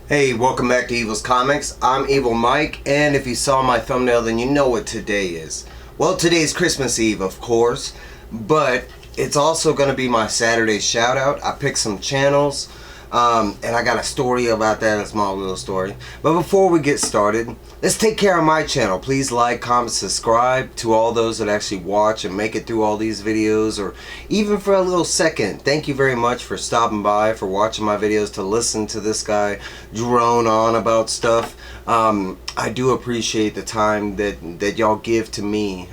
Hey, welcome back to Evil's Comics. I'm Evil Mike, and if you saw my thumbnail, then you know what today is. Well, today's Christmas Eve, of course, but it's also going to be my Saturday shout-out. I picked some channels, and I got a story about that, a small little story. But before we get started, let's take care of my channel. Please like, comment, subscribe to all those that actually watch and make it through all these videos, or even for a little second. Thank you very much for stopping by, for watching my videos, to listen to this guy drone on about stuff. I do appreciate the time that y'all give to me.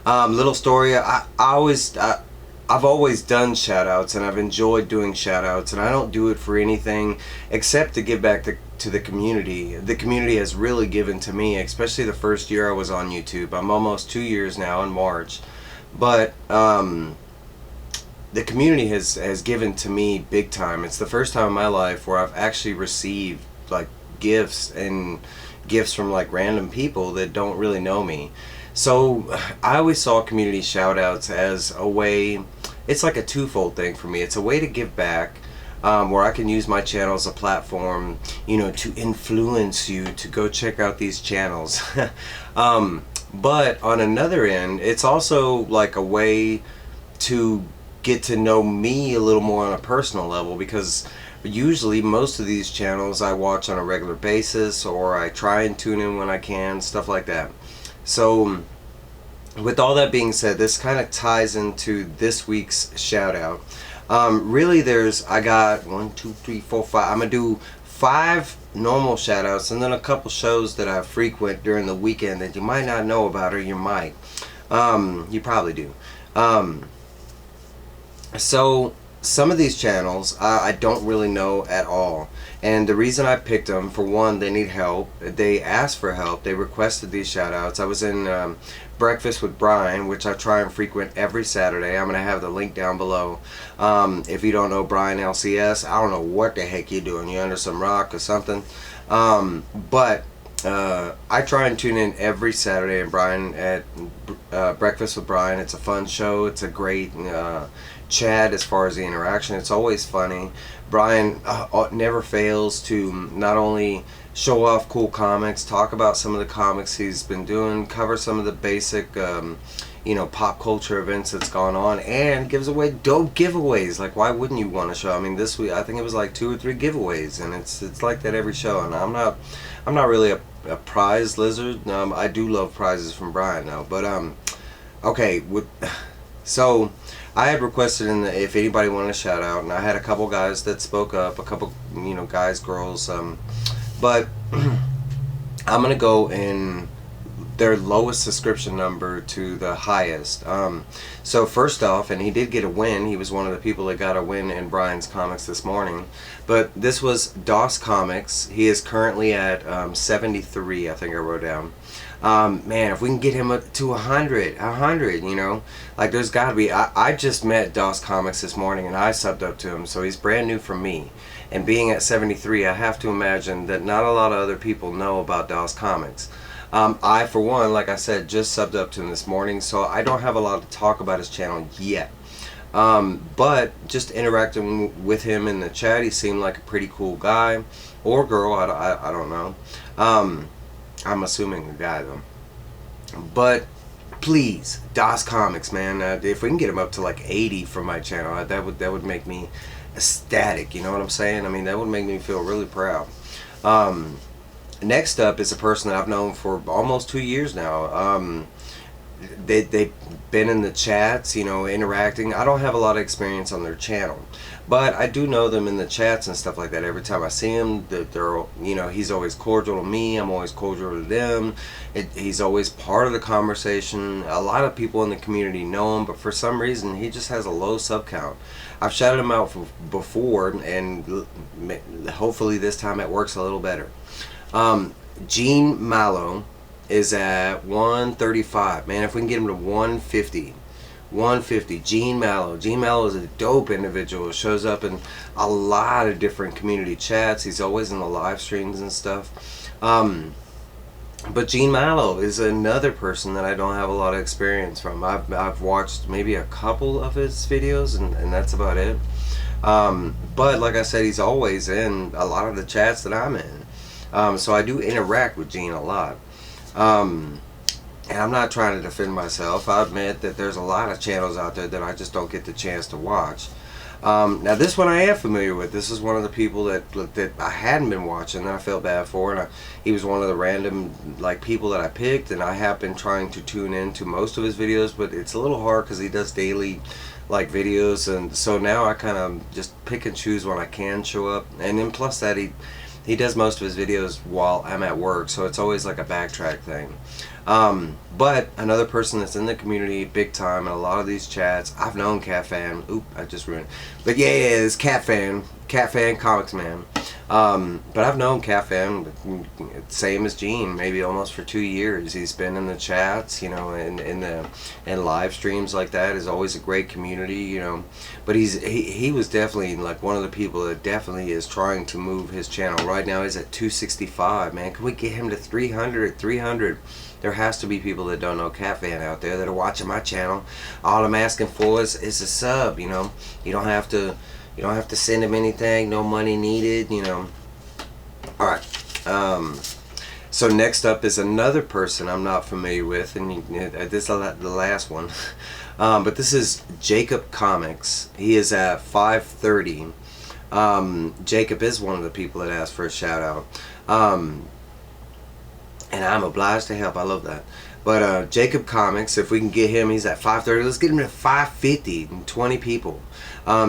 Little story. I've always done shoutouts, and I've enjoyed doing shoutouts, and I don't do it for anything except to give back to the community. The community has really given to me, especially the first year I was on YouTube. I'm almost 2 years now in March, but the community has given to me big time. It's the first time in my life where I've actually received like gifts from like random people that don't really know me. So I always saw community shoutouts as a way. It's like a twofold thing for me. It's a way to give back, where I can use my channel as a platform, to influence you to go check out these channels. But on another end, it's also like a way to get to know me a little more on a personal level, because usually most of these channels I watch on a regular basis, or I try and tune in when I can, stuff like that. So with all that being said, this kind of ties into this week's shout out. Really, I got 1, 2, 3, 4, 5. I'm gonna do 5 normal shout outs, and then a couple shows that I frequent during the weekend that you might not know about, or you might. You probably do. So some of these channels I don't really know at all, and the reason I picked them, for one, they need help. They asked for help. They requested these shout outs. I was in Breakfast with Brian, which I try and frequent every Saturday. I'm going to have the link down below. If you don't know Brian LCS, I don't know what the heck you're doing. You're under some rock or something. But I try and tune in every Saturday at Breakfast with Brian. It's a fun show. It's a great chat as far as the interaction. It's always funny. Brian never fails to not only show off cool comics, talk about some of the comics he's been doing, cover some of the basic pop culture events that's gone on, and gives away dope giveaways. Like, why wouldn't you want to show? I mean, this week I think it was like 2 or 3 giveaways, and it's like that every show. And I'm not really a prize lizard. I do love prizes from Brian now, but okay. So I had requested if anybody wanted a shout out, and I had a couple guys that spoke up, a couple guys, girls, but I'm gonna go in their lowest subscription number to the highest. So first off, and he did get a win. He was one of the people that got a win in Brian's comics this morning. But this was DOS Comics. He is currently at 73, I think I wrote down. Man, if we can get him up to 100, like, there's gotta be. I just met DOS Comics this morning, and I subbed up to him, so he's brand new for me. And being at 73, I have to imagine that not a lot of other people know about DOS Comics. I, for one, like I said, just subbed up to him this morning, so I don't have a lot to talk about his channel yet. But just interacting with him in the chat, he seemed like a pretty cool guy, or girl, I don't know. I'm assuming a guy, though. But please, DOS Comics, man, if we can get him up to like 80 from my channel, that would make me ecstatic. You know what I'm saying? I mean, that would make me feel really proud. Next up is a person that I've known for almost 2 years now. They've been in the chats, interacting. I don't have a lot of experience on their channel, but I do know them in the chats and stuff like that. Every time I see him, he's always cordial to me. I'm always cordial to them. He's always part of the conversation. A lot of people in the community know him, but for some reason, he just has a low sub count. I've shouted him out before, and hopefully this time it works a little better. Gene Mallow is at 135. Man, if we can get him to 150. Gene Mallow. Gene Mallow is a dope individual. Shows up in a lot of different community chats. He's always in the live streams and stuff. But Gene Mallow is another person that I don't have a lot of experience from. I've watched maybe a couple of his videos, and that's about it. But like I said, he's always in a lot of the chats that I'm in. So I do interact with Gene a lot. Um, and I'm not trying to defend myself. I admit that there's a lot of channels out there that I just don't get the chance to watch. Now this one I am familiar with. This is one of the people that I hadn't been watching that I felt bad for, and he was one of the random like people that I picked, and I have been trying to tune into most of his videos, but it's a little hard because he does daily like videos, and so now I kind of just pick and choose when I can show up, and then plus that he does most of his videos while I'm at work, so it's always like a backtrack thing. But another person that's in the community big time in a lot of these chats, I've known CatFan. Oop, I just ruined it. But yeah, it's CatFan Comics Man. But I've known CatFan, same as Gene, maybe almost for 2 years. He's been in the chats, you know, in live streams like that. Is always a great community, you know. But he was definitely like one of the people that definitely is trying to move his channel. Right now he's at 265, man. Can we get him to 300? 300. There has to be people that don't know CatFan out there that are watching my channel. All I'm asking for is a sub, you know. You don't have to send him anything, no money needed, you know. Alright. So next up is another person I'm not familiar with, and this is the last one. But this is Jacob Comics. He is at 530. Jacob is one of the people that asked for a shout out. And I'm obliged to help. I love that. But Jacob Comics, if we can get him, he's at 530. Let's get him to 550 and 20 people.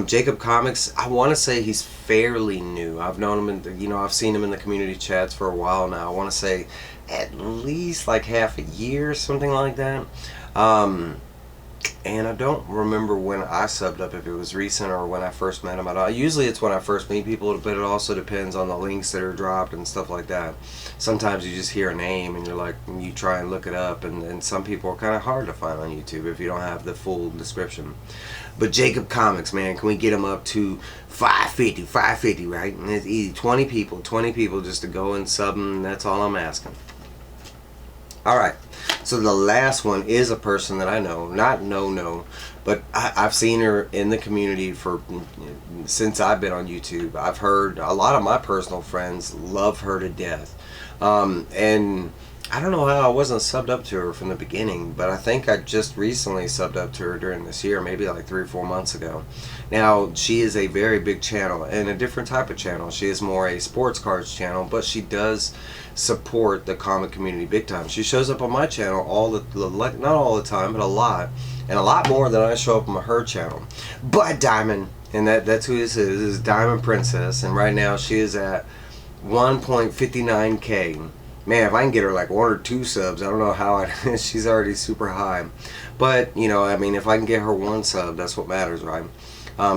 Jacob Comics, I want to say he's fairly new. I've known him, I've seen him in the community chats for a while now. I want to say at least like half a year, something like that. And I don't remember when I subbed up, if it was recent or when I first met him at all. Usually it's when I first meet people, but it also depends on the links that are dropped and stuff like that. Sometimes you just hear a name and you're like, you try and look it up, and some people are kind of hard to find on YouTube if you don't have the full description. But Jacob Comics, man, can we get him up to 550, right? And it's easy. 20 people just to go and sub him, that's all I'm asking. Alright, so the last one is a person that I know, not but I've seen her in the community since I've been on YouTube. I've heard a lot of my personal friends love her to death. And I don't know how I wasn't subbed up to her from the beginning, but I think I just recently subbed up to her during this year, maybe like 3 or 4 months ago. Now, she is a very big channel and a different type of channel. She is more a sports cards channel, but she does support the comic community big time. She shows up on my channel not all the time, but a lot, and a lot more than I show up on her channel. But Diamond, and that's who this is Diamond Princess, and right now she is at 1.59K. Man, if I can get her like 1 or 2 subs, I don't know how she's already super high. But, I mean, if I can get her 1 sub, that's what matters, right?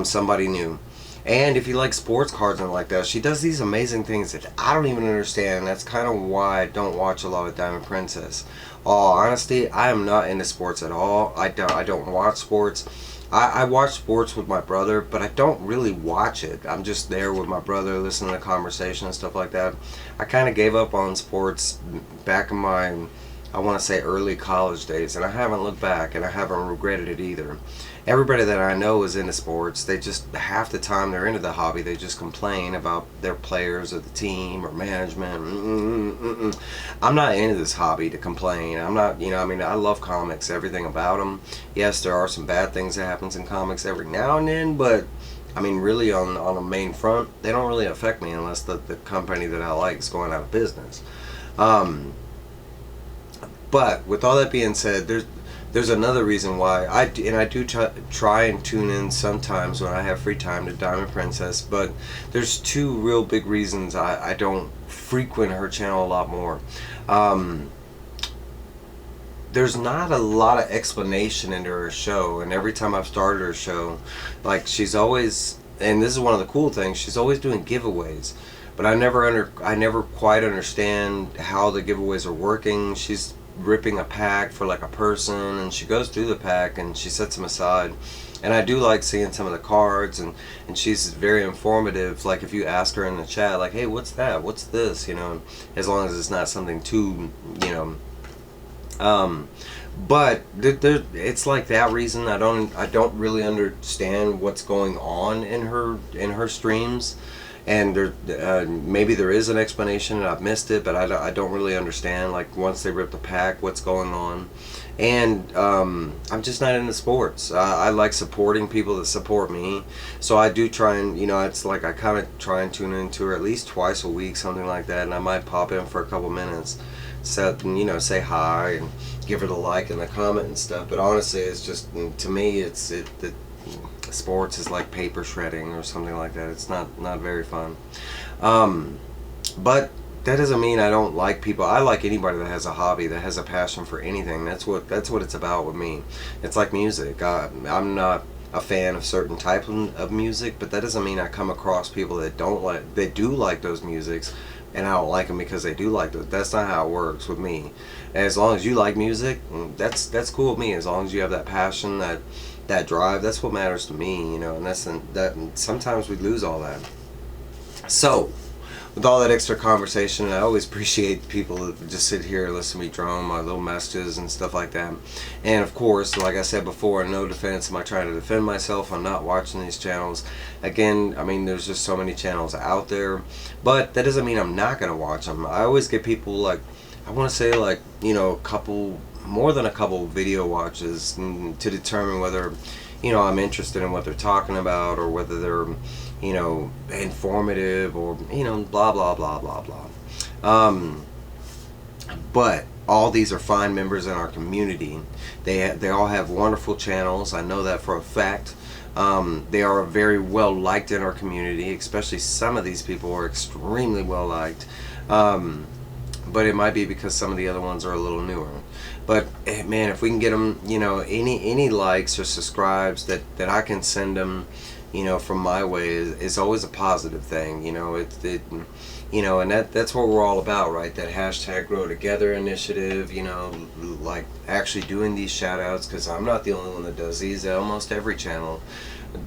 Somebody new. And if you like sports cards and like that, she does these amazing things that I don't even understand. That's kind of why I don't watch a lot of Diamond Princess. All honesty, I am not into sports at all. I don't watch sports. I watch sports with my brother, but I don't really watch it. I'm just there with my brother, listening to conversation and stuff like that. I kind of gave up on sports back in my, I want to say, early college days, and I haven't looked back, and I haven't regretted it either. Everybody that I know is into sports. They just, half the time they're into the hobby, they just complain about their players or the team or management. I'm not into this hobby to complain. I'm not, I mean, I love comics, everything about them. Yes, there are some bad things that happens in comics every now and then, but I mean, really on a main front, they don't really affect me unless the company that I like is going out of business. But with all that being said, there's another reason why I do try and tune in sometimes when I have free time to Diamond Princess, but there's 2 real big reasons I don't frequent her channel a lot more. There's not a lot of explanation into her show, and every time I've started her show, like, she's always, and this is one of the cool things, she's always doing giveaways, but I never quite understand how the giveaways are working. She's ripping a pack for like a person, and she goes through the pack and she sets them aside, and I do like seeing some of the cards, and she's very informative. Like, if you ask her in the chat, like, hey, what's that, what's this, as long as it's not something too, But it's like that reason I don't really understand what's going on in her streams, and maybe there is an explanation and I've missed it, but I don't really understand, like, once they rip the pack, what's going on. And I'm just not into sports. I like supporting people that support me, so I do try and, it's like I kind of try and tune into her at least twice a week, something like that, and I might pop in for a couple minutes, say hi and give her the like and the comment and stuff. But honestly, it's just, to me, the sports is like paper shredding or something like that. It's not very fun. But that doesn't mean I don't like people. I like anybody that has a hobby, that has a passion for anything. That's what it's about with me. It's like music. I'm not a fan of certain type of music, but that doesn't mean I come across people that do like those musics, and I don't like them because they do like those. That's not how it works with me. As long as you like music, that's cool with me. As long as you have that passion, that drive, that's what matters to me, and that sometimes we lose all that. So, with all that extra conversation, I always appreciate people that just sit here and listen to me drone my little messages and stuff like that. And of course, like I said before, in no defense am I trying to defend myself. I'm not watching these channels. Again, I mean, there's just so many channels out there, but that doesn't mean I'm not going to watch them. I always get people, like, I want to say, like, more than a couple video watches to determine whether, I'm interested in what they're talking about, or whether they're, informative, or, blah, blah, blah, blah, blah. But all these are fine members in our community. They all have wonderful channels. I know that for a fact. They are very well liked in our community, especially some of these people are extremely well liked. But it might be because some of the other ones are a little newer. But man, if we can get them, any likes or subscribes that I can send them, from my way is always a positive thing. And that's what we're all about, right? That hashtag Grow Together initiative. Like actually doing these shout outs, because I'm not the only one that does these. Almost every channel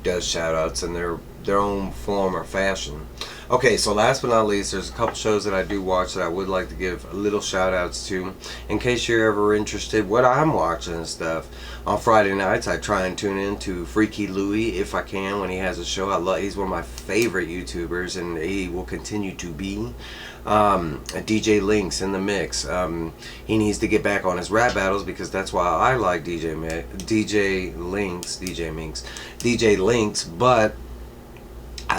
does shout outs in their own form or fashion. Okay, so last but not least, there's a couple shows that I do watch that I would like to give little shout outs to, in case you're ever interested what I'm watching and stuff. On Friday nights, I try and tune in to Freaky Louie if I can, when he has a show. He's one of my favorite YouTubers, and he will continue to be. DJ Linx in the mix. He needs to get back on his rap battles, because that's why I like DJ Linx. But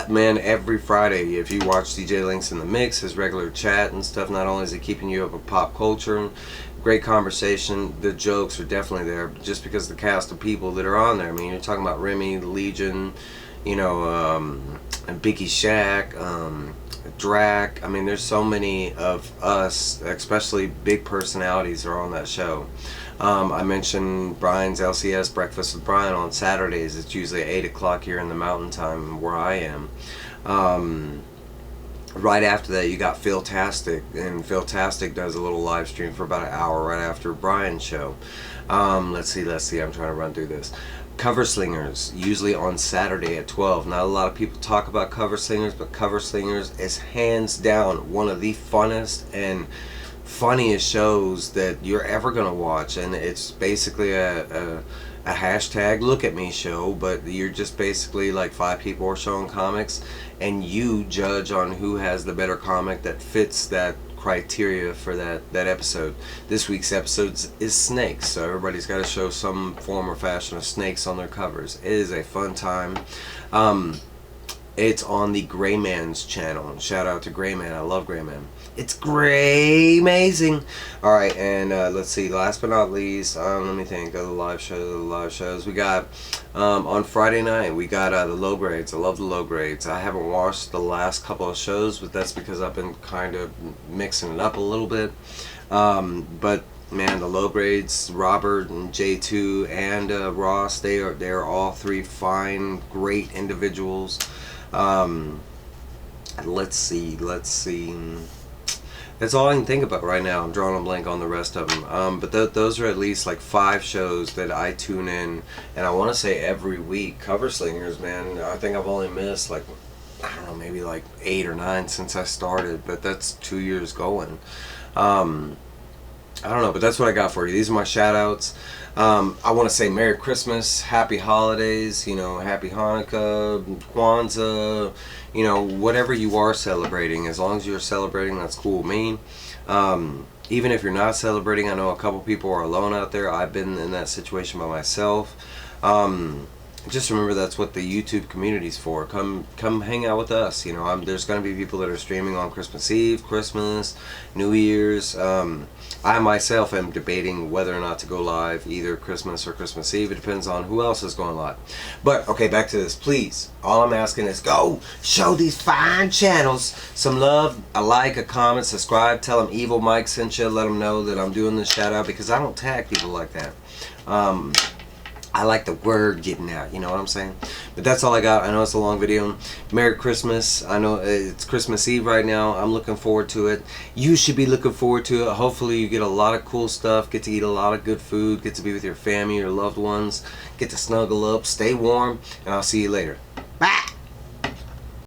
man, every Friday, if you watch DJ Linx in the mix, his regular chat and stuff, not only is he keeping you up with pop culture and great conversation, the jokes are definitely there, just because the cast of people that are on there. I mean, you're talking about Remy, Legion, and Biggie Shack, Drac. I mean, there's so many of us, especially big personalities, are on that show. I mentioned Brian's LCS Breakfast with Brian on Saturdays. It's usually 8 o'clock here in the mountain time where I am. Right after that, you got Philtastic, and Philtastic does a little live stream for about an hour right after Brian's show. Let's see, I'm trying to run through this. Cover Slingers, usually on Saturday at 12. Not a lot of people talk about Cover Slingers, but Cover Slingers is hands down one of the funnest and funniest shows that you're ever going to watch. And it's basically a hashtag look at me show, but you're just basically like 5 people are showing comics, and you judge on who has the better comic that fits that criteria for that episode. This week's episode is snakes, so everybody's got to show some form or fashion of snakes on their covers. It is a fun time. It's on the Gray Man's channel. Shout out to Gray Man. I love Gray Man. It's amazing. Alright, and let's see, last but not least, let me think of the live shows. We got, on Friday night, we got the Low Grades. I love the Low Grades. I haven't watched the last couple of shows, but that's because I've been kind of mixing it up a little bit. But man, the Low Grades, Robert and J2 and Ross, they are all 3 fine, great individuals. Let's see. That's all I can think about right now. I'm drawing a blank on the rest of them. But those are at least like 5 shows that I tune in, and I want to say every week. Cover Slingers, man, I think I've only missed like, I don't know, maybe like 8 or 9 since I started, but that's 2 years going. I don't know, but that's what I got for you. These are my shout outs. I want to say Merry Christmas, Happy Holidays, you know, Happy Hanukkah, Kwanzaa, you know, whatever you are celebrating. As long as you're celebrating, that's cool with me. Even if you're not celebrating, I know a couple people are alone out there. I've been in that situation by myself. Just remember that's what the YouTube community's for. Come hang out with us. You know, there's going to be people that are streaming on Christmas Eve, Christmas, New Year's. I myself am debating whether or not to go live either Christmas or Christmas Eve. It depends on who else is going live. But, okay, back to this. Please, all I'm asking is go show these fine channels some love, a like, a comment, subscribe, tell them Evil Mike sent you, let them know that I'm doing this shout out, because I don't tag people like that. I like the word getting out, you know what I'm saying? But that's all I got. I know it's a long video. Merry Christmas. I know it's Christmas Eve right now. I'm looking forward to it. You should be looking forward to it. Hopefully you get a lot of cool stuff, get to eat a lot of good food, get to be with your family, your loved ones, get to snuggle up, stay warm, and I'll see you later. Bye!